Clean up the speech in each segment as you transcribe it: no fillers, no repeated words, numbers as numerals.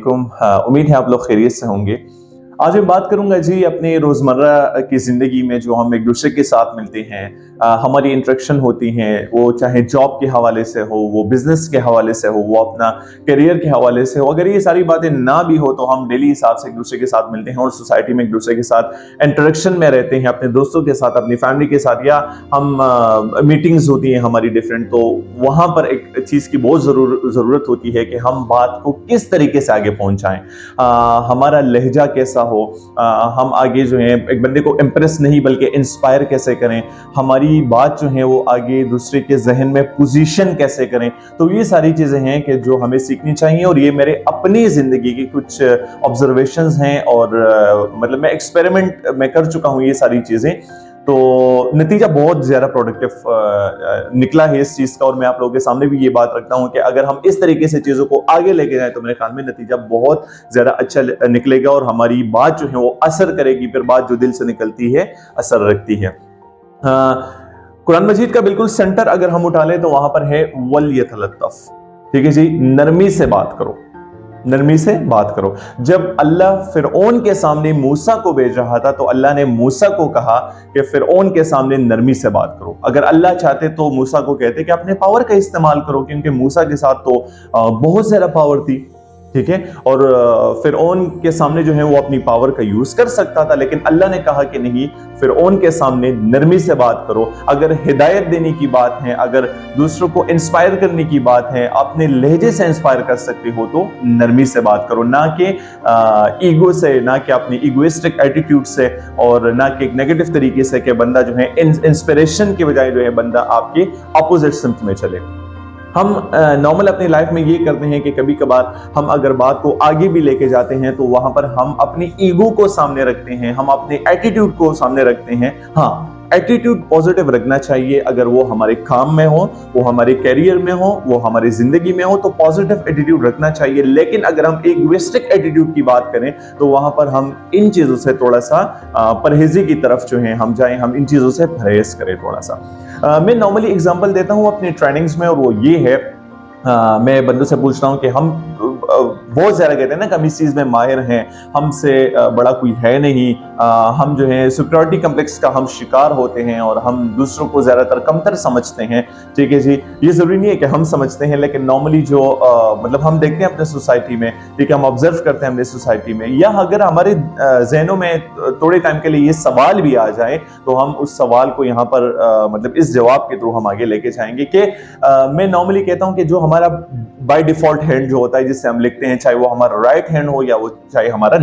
अलैकुम। उम्मीद है आप लोग खैरियत से होंगे। आज मैं बात करूंगा जी अपने रोज़मर्रा की ज़िंदगी में जो हम एक दूसरे के साथ मिलते हैं, हमारी इंटरेक्शन होती हैं, वो चाहे जॉब के हवाले से हो, वो बिज़नेस के हवाले से हो, वो अपना करियर के हवाले से हो। अगर ये सारी बातें ना भी हो तो हम डेली हिसाब से एक दूसरे के साथ मिलते हैं और सोसाइटी में एक दूसरे के साथ इंटरेक्शन में रहते हैं, अपने दोस्तों के साथ, अपनी फैमिली के साथ, या हम मीटिंग्स होती हैं हमारी डिफरेंट, तो वहाँ पर एक चीज़ की बहुत ज़रूरत होती है कि हम बात को किस तरीके से आगे पहुँचाएँ। हमारा लहजा कैसा हो, हम आगे जो है एक बंदे को इम्प्रेस नहीं बल्कि इंस्पायर कैसे करें, हमारी बात जो है वो आगे दूसरे के जहन में पोजीशन कैसे करें। तो ये सारी चीज़ें हैं कि जो हमें सीखनी चाहिए, और ये मेरे अपनी ज़िंदगी की कुछ ऑब्जर्वेशंस हैं, और मतलब मैं एक्सपेरिमेंट मैं कर चुका हूँ ये सारी चीज़ें। तो नतीजा बहुत ज़्यादा प्रोडक्टिव निकला है इस चीज़ का, और मैं आप लोगों के सामने भी ये बात रखता हूँ कि अगर हम इस तरीके से चीज़ों को आगे लेके जाएं तो मेरे ख्याल में नतीजा बहुत ज़्यादा अच्छा निकलेगा, और हमारी बात जो है वो असर करेगी। फिर बात जो दिल से निकलती है असर रखती है। कुरान मजीद का बिल्कुल सेंटर अगर हम उठा लें तो वहां पर है वल यतलत्तफ। ठीक है जी, नरमी से बात करो, नरमी से बात करो। जब अल्लाह फिरौन के सामने मूसा को भेज रहा था तो अल्लाह ने मूसा को कहा कि फिरौन के सामने नरमी से बात करो। अगर अल्लाह चाहते तो मूसा को कहते कि अपने पावर का इस्तेमाल करो, क्योंकि मूसा के साथ तो बहुत ज्यादा पावर थी। ठीक है, और फिरौन के सामने जो है वो अपनी पावर का यूज कर सकता था, लेकिन अल्लाह ने कहा कि नहीं, फिरौन के सामने नरमी से बात करो। अगर हिदायत देने की बात है, अगर दूसरों को इंस्पायर करने की बात है, अपने लहजे से इंस्पायर कर सकते हो तो नरमी से बात करो, ना कि ईगो से, ना कि अपनी इगोइस्टिक एटीट्यूड से, और ना कि एक नेगेटिव तरीके से कि बंदा जो है इंस्पिरेशन के बजाय जो है बंदा आपके अपोजिट सिम्त में चले। हम नॉर्मल अपनी लाइफ में ये करते हैं कि कभी कभार हम अगर बात को आगे भी लेके जाते हैं तो वहां पर हम अपनी ईगो को सामने रखते हैं, हम अपने एटीट्यूड को सामने रखते हैं। हाँ, एटीट्यूड पॉजिटिव रखना चाहिए, अगर वो हमारे काम में हो, वो हमारे कैरियर में हो, वो हमारी जिंदगी में हो, तो पॉजिटिव एटीट्यूड रखना चाहिए। लेकिन अगर हम इगोइस्टिक एटीट्यूड की बात करें तो वहां पर हम इन चीजों से थोड़ा सा परहेजी की तरफ जो है हम जाएं, हम इन चीजों से परहेज करें थोड़ा सा। मैं नॉर्मली एग्जांपल देता हूं अपनी ट्रेनिंग्स में, और वो ये है, मैं बंदों से पूछता हूं कि हम बहुत ज्यादा कहते हैं ना कि हम इस चीज में माहिर हैं, हमसे बड़ा कोई है नहीं, हम जो है सिक्योरिटी कम्प्लेक्स का हम शिकार होते हैं, और हम दूसरों को ज्यादातर कमतर समझते हैं। ठीक है जी, ये जरूरी नहीं है कि हम समझते हैं, लेकिन नॉर्मली जो मतलब हम देखते हैं अपने सोसाइटी में, ठीक है, हम ऑब्जर्व करते हैं अपने सोसाइटी में, या अगर हमारे जहनों में थोड़े टाइम के लिए ये सवाल भी आ जाए तो हम उस सवाल को यहाँ पर मतलब इस जवाब के थ्रू हम आगे लेके जाएंगे कि मैं नॉर्मली कहता हूँ कि जो हमारा बाय डिफॉल्ट हैंड जो होता है जिससे हम लिखते हैं, चाहे वो हमारा राइट हैंड हो या वो चाहे हमारा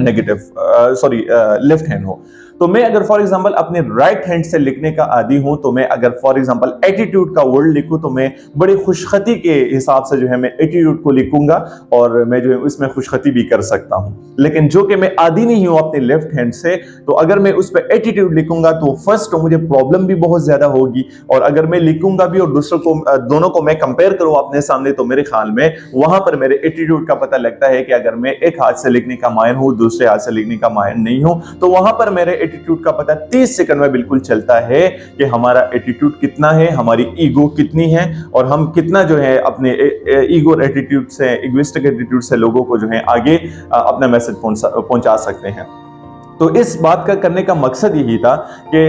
लेफ्ट हैंड हो, तो मैं अगर फॉर एग्जांपल अपने राइट हैंड से लिखने का आदी हूं, तो मैं अगर फॉर एग्जांपल एटीट्यूड का वर्ड लिखूं तो मैं बड़ी खुशखती के हिसाब से जो है मैं एटीट्यूड को लिखूंगा, और मैं जो है उसमें खुशखती भी कर सकता हूं। लेकिन जो कि मैं आदी नहीं हूं अपने लेफ्ट हैंड से, तो अगर मैं उस पर एटीट्यूड लिखूंगा तो फर्स्ट तो मुझे प्रॉब्लम भी बहुत ज्यादा होगी, और अगर मैं लिखूंगा भी और दूसरों को दोनों को मैं कंपेयर करूं अपने सामने, तो मेरे ख्याल में वहां पर मेरे एटीट्यूड का पता लगता है कि अगर मैं एक हाथ से लिखने का माहिर हूं, दूसरे हाथ से लिखने का माहिर नहीं हूं, तो वहां पर मेरे एटीट्यूड का पता 30 सेकंड में बिल्कुल चलता है कि हमारा एटीट्यूड कितना है, हमारी ईगो कितनी है, और हम कितना जो है अपने ईगो एटीट्यूड से, इगोइस्टिक एटीट्यूड से लोगों को जो है आगे अपना मैसेज पहुंचा सकते हैं। तो इस बात का करने का मकसद यही था कि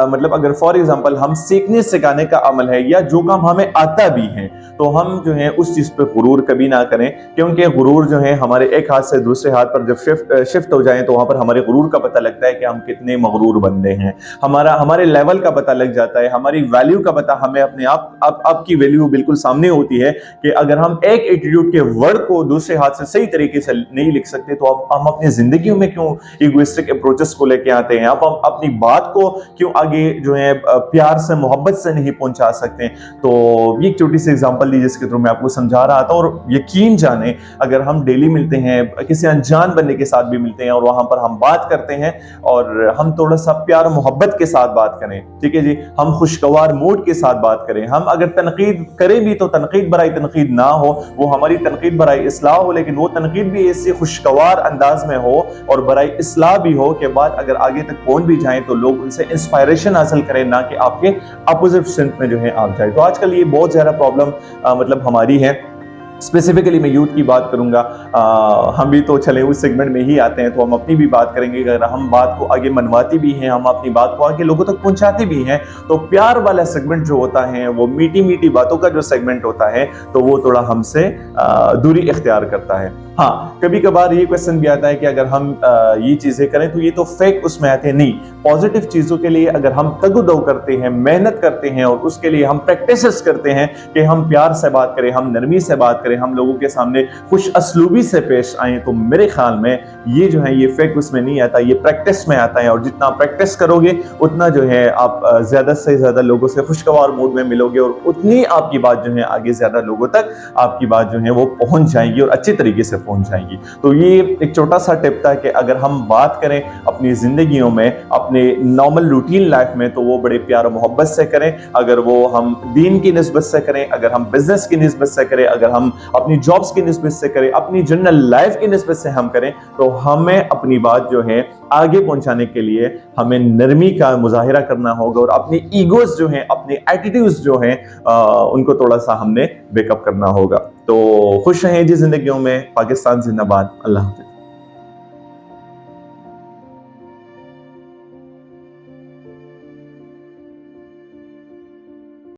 मतलब अगर फॉर एग्जांपल हम सीखने सिखाने का अमल है, या जो काम हमें आता भी है, तो हम जो है उस चीज पे गुरूर कभी ना करें, क्योंकि गुरूर जो है हमारे एक हाथ से दूसरे हाथ पर जब शिफ्ट हो जाए तो वहां पर हमारे गुरूर का पता लगता है कि हम कितने मगरूर बंदे हैं, हमारे लेवल का पता लग जाता है, हमारी वैल्यू का पता हमें अपने आप की वैल्यू बिल्कुल सामने होती है कि अगर हम एक एटीट्यूड के वर्ड को दूसरे हाथ से सही तरीके से नहीं लिख सकते तो हम अपनी जिंदगी में क्यों इगोइस्टिक अप्रोचेस को लेके आते हैं, आप अपनी बात को क्यों आगे जो है प्यार से, मोहब्बत से नहीं पहुंचा सकते। तो ये एक छोटी सी एग्जांपल ली जिसके थ्रू मैं आपको समझा रहा था। और यकीन जाने, अगर हम डेली मिलते हैं, किसी अनजान बंदे के साथ भी मिलते हैं, और वहां पर हम बात करते हैं, और हम थोड़ा सा प्यार मोहब्बत के साथ बात करें, ठीक है जी, हम खुशगवार मूड के साथ बात करें, हम अगर तनकीद करें भी तो तनकीद बराई तनकीद ना हो, वो हमारी तनकीद बराई इस्लाह हो, लेकिन वो तनकीद भी ऐसे खुशगवार अंदाज में हो और बराई इस्लाह भी हो के बाद अगर आगे तक पहुंच भी जाएं तो लोग उनसे इंस्पायरेशन हासिल करें, ना कि आपके अपोजिट स्ट्रेंथ में जो है आप जाए। तो आजकल ये बहुत ज्यादा प्रॉब्लम मतलब हमारी है स्पेसिफिकली मैं यूथ की बात करूंगा, हम भी तो चले उस सेगमेंट में ही आते हैं, तो हम अपनी भी बात करेंगे। अगर हम बात को आगे मनवाते भी हैं, हम अपनी बात को आगे लोगों तक पहुंचाते भी हैं, तो प्यार वाला सेगमेंट जो होता है, वो मीठी मीठी बातों का जो सेगमेंट होता है, तो वो थोड़ा हमसे दूरी इख्तियार करता है। हाँ, कभी कभार ये क्वेश्चन भी आता है कि अगर हम ये चीजें करें तो ये तो फेक उसमें आते हैं। नहीं, पॉजिटिव चीजों के लिए अगर हम तगदो करते हैं, मेहनत करते हैं और उसके लिए हम प्रैक्टिसेस करते हैं कि हम प्यार से बात करें, हम नरमी से बात करें, हम लोगों के सामने खुश असलूबी से पेश आए, तो मेरे ख्याल में ये जो है ये फेक उसमें नहीं आता, ये प्रैक्टिस में आता है। और जितना प्रैक्टिस करोगे उतना जो है आप ज्यादा से ज्यादा लोगों से खुशगवार मूड में मिलोगे और उतनी आपकी बात जो है आगे ज्यादा लोगों तक आपकी बात जो है वो पहुंच जाएगी और अच्छी तरीके से पहुंच जाएगी। तो ये एक छोटा सा टिप था कि अगर हम बात करें अपनी जिंदगियों में, अपने नॉर्मल रूटीन लाइफ में, तो वो बड़े प्यार और मोहब्बत से करें। अगर वो हम दीन की निस्बत से करें, अगर हम बिजनेस की निस्बत से करें, अगर हम अपनी जॉब्स की निस्बत से करें, अपनी जनरल लाइफ की निस्बत से हम करें, तो हमें अपनी बात जो है आगे पहुंचाने के लिए हमें नरमी का मुजाहिरा करना होगा और अपनी ईगोस जो हैं, अपने एटीट्यूड्स जो हैं, उनको थोड़ा सा हमने बैकअप करना होगा। तो खुश रहें जी जिंदगियों में। पाकिस्तान जिंदाबाद। अल्लाह हाफिज़।